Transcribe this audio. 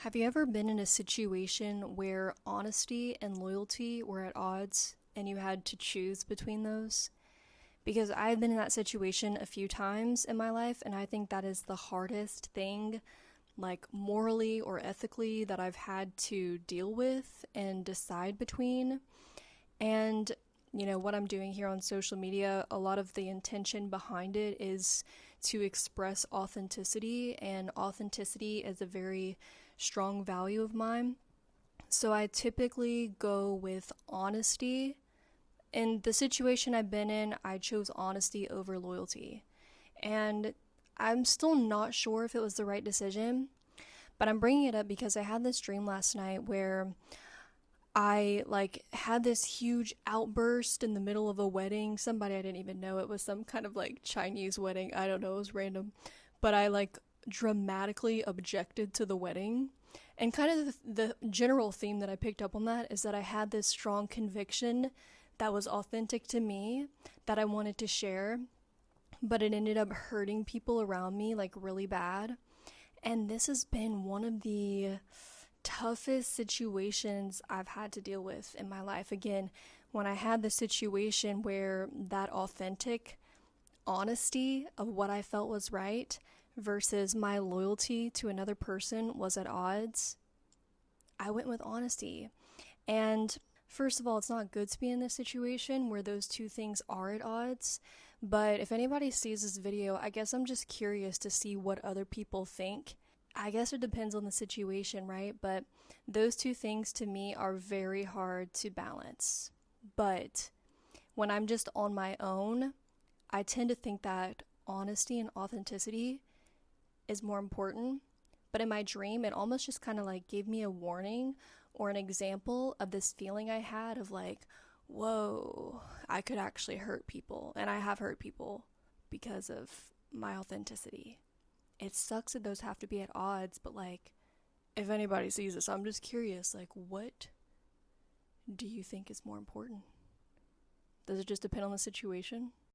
Have you ever been in a situation where honesty and loyalty were at odds and you had to choose between those? Because I've been in that situation a few times in my life, and I think that is the hardest thing, like morally or ethically, that I've had to deal with and decide between. And what I'm doing here on social media, a lot of the intention behind it is to express authenticity, and authenticity is a very strong value of mine. So I typically go with honesty. In the situation I've been in, I chose honesty over loyalty. And I'm still not sure if it was the right decision, but I'm bringing it up because I had this dream last night where I had this huge outburst in the middle of a wedding. Somebody I didn't even know. It was some kind of like Chinese wedding. I don't know, it was random. But I dramatically objected to the wedding. And kind of the general theme that I picked up on that is that I had this strong conviction that was authentic to me that I wanted to share, but it ended up hurting people around me like really bad. And this has been one of the toughest situations I've had to deal with in my life. Again, when I had the situation where that authentic honesty of what I felt was right versus my loyalty to another person was at odds, I went with honesty. And first of all, it's not good to be in this situation where those two things are at odds. But if anybody sees this video, I guess I'm just curious to see what other people think. I guess it depends on the situation, right? But those two things to me are very hard to balance. But when I'm just on my own, I tend to think that honesty and authenticity is more important. But in my dream, it almost just kind of like gave me a warning or an example of this feeling I had of like, whoa, I could actually hurt people. And I have hurt people because of my authenticity. It sucks that those have to be at odds, but like, if anybody sees this, I'm just curious, like, what do you think is more important? Does it just depend on the situation?